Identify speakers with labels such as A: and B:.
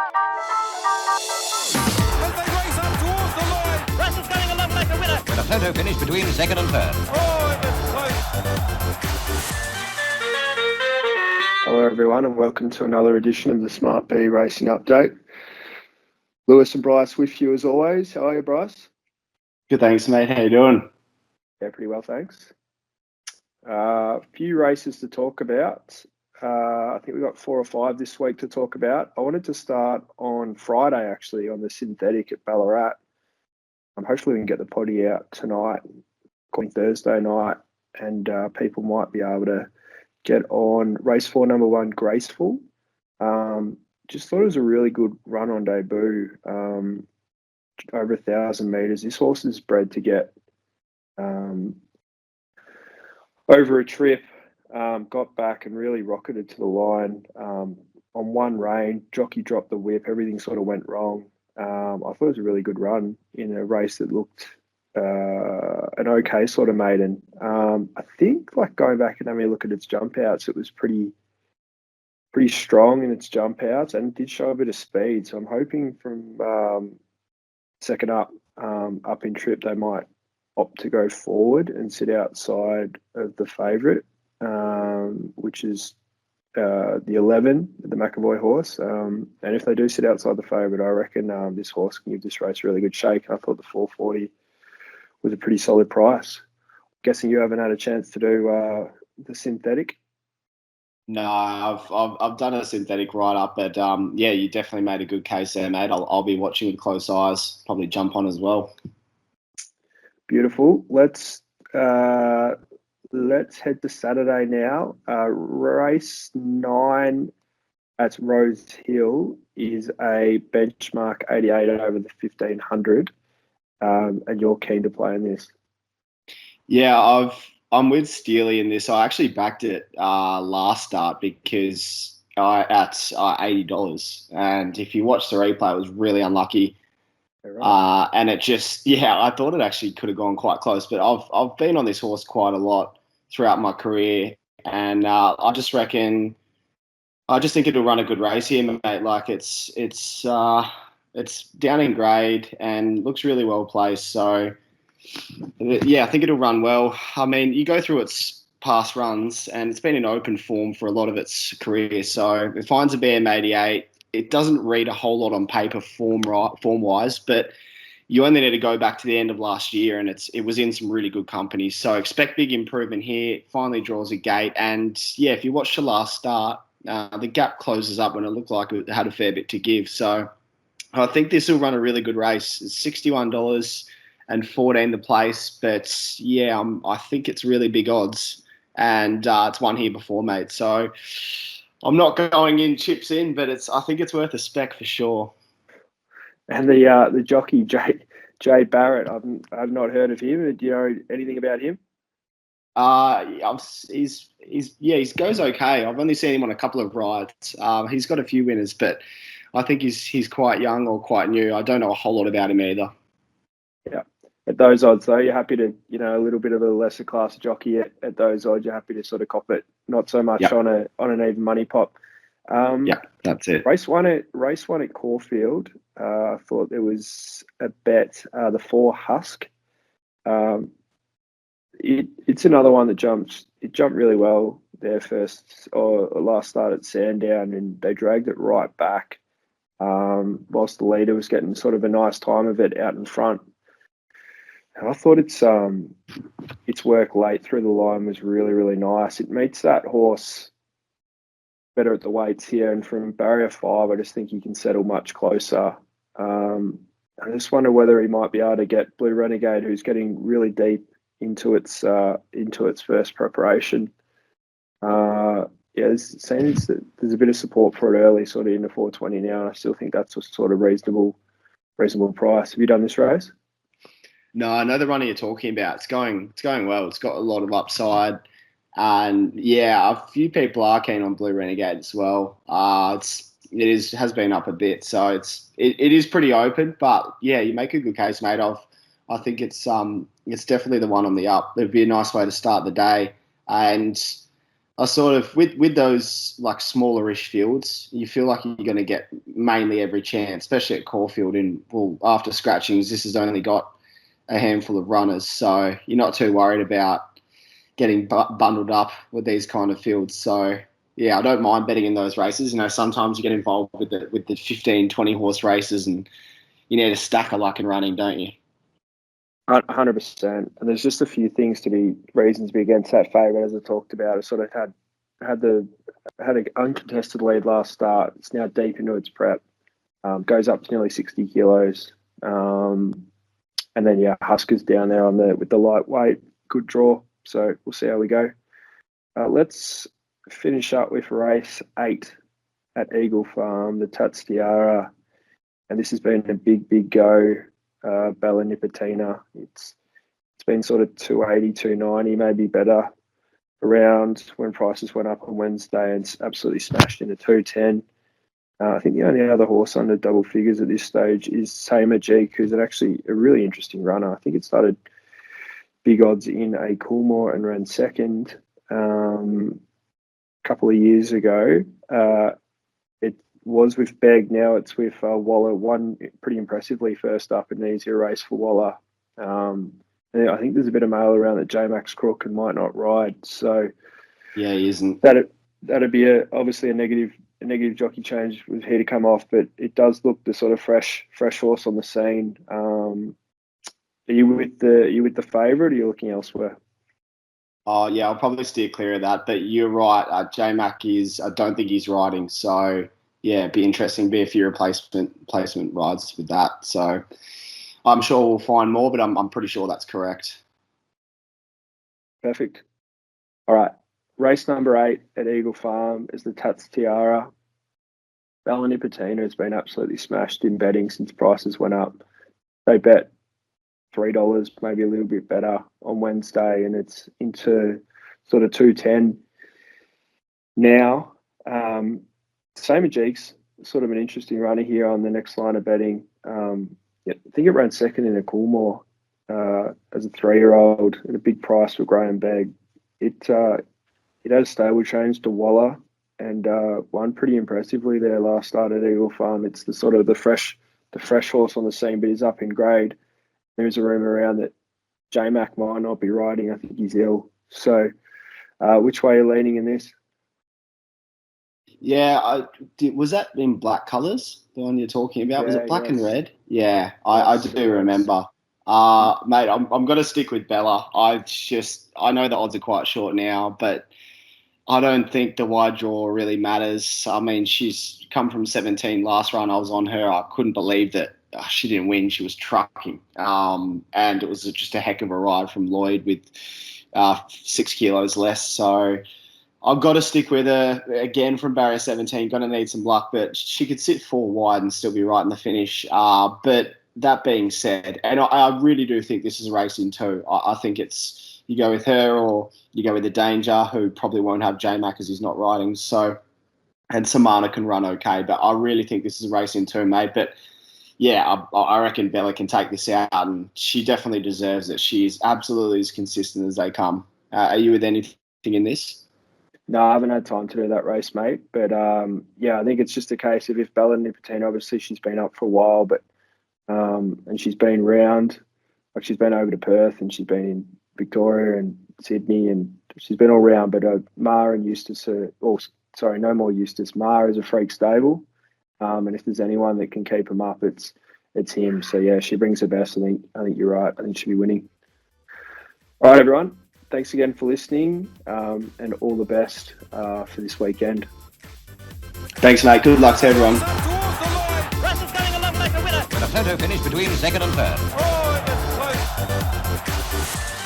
A: As they race up towards the line.
B: Russell's going along like a winner.
C: With a photo finish between second and third.
A: Oh, it was close.
D: Hello everyone and welcome to another edition of the SmartB Racing Update. Lewis and Bryce with you as always. How are you, Bryce?
E: Good, thanks, mate. How you doing?
D: Yeah, pretty well, thanks. A few races to talk about. I think we've got 4 or 5 this week to talk about. I wanted to start on Friday, actually, on the synthetic at Ballarat. Hopefully we can get the potty out tonight, on Thursday night, and people might be able to get on race 4, number 1, Graceful. Just thought it was a really good run on debut, over 1,000 metres. This horse is bred to get over a trip, got back and really rocketed to the line. On one rein, jockey dropped the whip, everything sort of went wrong. I thought it was a really good run in a race that looked an okay sort of maiden. I think, like, going back and having a look at its jump outs, it was pretty strong in its jump outs and did show a bit of speed. So I'm hoping from second up in trip they might opt to go forward and sit outside of the favourite, which is the 11, the McAvoy horse. And if they do sit outside the favourite, I reckon this horse can give this race a really good shake. I thought the 440 was a pretty solid price. Guessing you haven't had a chance to do the synthetic.
E: No, I've done a synthetic right up, but yeah, you definitely made a good case there, mate. I'll be watching with close eyes. Probably jump on as well.
D: Beautiful. Let's head to Saturday now. Race 9 at Rose Hill is a benchmark 88 over the 1500, and you're keen to play in this.
E: Yeah, I'm with Steely in this. I actually backed it last start because at $80, and if you watch the replay, it was really unlucky.
D: Right.
E: And it just, yeah, I thought it actually could have gone quite close, but I've been on this horse quite a lot throughout my career, and I just think it'll run a good race here, mate. Like it's down in grade and looks really well placed. So yeah, I think it'll run well. I mean, you go through its past runs, and it's been in open form for a lot of its career. So it finds a BM88. It doesn't read a whole lot on paper form-wise, but you only need to go back to the end of last year, and it was in some really good companies. So expect big improvement here. It finally draws a gate, and yeah, if you watch the last start, the gap closes up when it looked like it had a fair bit to give. So I think this will run a really good race. It's $61 and 14 the place, but yeah, I think it's really big odds, and it's won here before, mate. So I'm not going in chips in, but I think it's worth a spec for sure.
D: And the jockey Jay Barrett, I've not heard of him. Do you know anything about him?
E: He goes okay. I've only seen him on a couple of rides. He's got a few winners, but I think he's quite young or quite new. I don't know a whole lot about him either.
D: Yeah. At those odds, though, you're happy to, a little bit of a lesser class jockey at those odds. You're happy to sort of cop it, not so much on an even money pop.
E: Yeah, that's it.
D: Race one at Caulfield. I thought there was a bet, the 4 Husk. It's another one that jumped. It jumped really well their first or last start at Sandown, and they dragged it right back. Whilst the leader was getting sort of a nice time of it out in front. And I thought its work late through the line was really, really nice. It meets that horse better at the weights here, and from barrier 5, I just think he can settle much closer. I just wonder whether he might be able to get Blue Renegade, who's getting really deep into its first preparation. There's a bit of support for it early, sort of in the 420 now, and I still think that's a sort of reasonable price. Have you done this race?
E: No, I know the runner you're talking about. It's going well. It's got a lot of upside, and yeah, a few people are keen on Blue Renegade as well. It has been up a bit, so it is pretty open. But yeah, you make a good case, mate. I think it's definitely the one on the up. It'd be a nice way to start the day, and I sort of with those like smallerish fields, you feel like you're going to get mainly every chance, especially at Caulfield. After scratchings, this has only got a handful of runners, so you're not too worried about getting bundled up with these kind of fields. So yeah, I don't mind betting in those races. Sometimes you get involved with the 15, 20 horse races, and you need a stacker like in running, don't you?
D: 100%. And there's just a few reasons to be against that favourite, as I talked about. It sort of had an uncontested lead last start. It's now deep into its prep. Goes up to nearly 60 kilos. And then Huskers down there with the lightweight, good draw. So we'll see how we go. Let's finish up with race 8 at Eagle Farm, the Tats Tiara. And this has been a big go. Bella Nipotina. It's been sort of 280, 290, maybe better around when prices went up on Wednesday, and it's absolutely smashed into 210. I think the only other horse under double figures at this stage is SmartB, who's actually a really interesting runner. I think it started big odds in a Coolmore and ran second a couple of years ago. It was with Begg, now it's with Waller. Won pretty impressively first up in an easier race for Waller. And I think there's a bit of mail around that J-Max crook and might not ride. So
E: yeah, he isn't.
D: That'd be obviously a negative jockey change with here to come off, but it does look the sort of fresh horse on the scene. Are you with the favourite, or are you looking elsewhere?
E: Oh yeah, I'll probably steer clear of that. But you're right. J-Mac I don't think he's riding. So yeah, it'd be interesting. Be a few placement rides with that. So I'm sure we'll find more, but I'm pretty sure that's correct.
D: Perfect. All right. Race number 8 at Eagle Farm is the Tats Tiara. Bella Nipotina has been absolutely smashed in betting since prices went up. They bet $3, maybe a little bit better on Wednesday, and it's into sort of 210 now. SmartB's sort of an interesting runner here on the next line of betting. I think it ran second in a Coolmore as a 3-year-old at a big price for Graham Begg. It had a stable change to Waller and won pretty impressively there last start at Eagle Farm. It's the sort of the fresh horse on the scene, but he's up in grade. There's a rumour around that J-Mac might not be riding. I think he's ill. So which way are you leaning in this?
E: Yeah, was that in black colours, the one you're talking about? Was it black and red? Yeah, I do remember. Mate, I'm going to stick with Bella. I know the odds are quite short now, but I don't think the wide draw really matters. I mean, she's come from 17 last run. I was on her. I couldn't believe that she didn't win. She was trucking. And it was just a heck of a ride from Lloyd with 6 kilos less. So I've got to stick with her again from barrier 17. Going to need some luck, but she could sit 4 wide and still be right in the finish. But that being said, and I really do think this is a race in 2. I think it's you go with her or you go with the Danger, who probably won't have J-Mac because he's not riding. So, and Samana can run okay, but I really think this is a race in 2, mate. But yeah, I reckon Bella can take this out, and she definitely deserves it. She's absolutely as consistent as they come. Are you with anything in this?
D: No, I haven't had time to do that race, mate. But I think it's just a case of if Bella Nipotina, obviously she's been up for a while, but and she's been round, like she's been over to Perth and she's been in Victoria and Sydney and she's been all round. But Ma and Eustace no more Eustace. Ma is a freak stable, and if there's anyone that can keep him up, it's him. So yeah, she brings her best. I think you're right. I think she'll be winning. All right, everyone. Thanks again for listening, and all the best for this weekend.
E: Thanks, mate. Good luck to everyone.
A: Russell's going along like a winner.
C: With a photo finish between second and third.
A: Oh, it was close.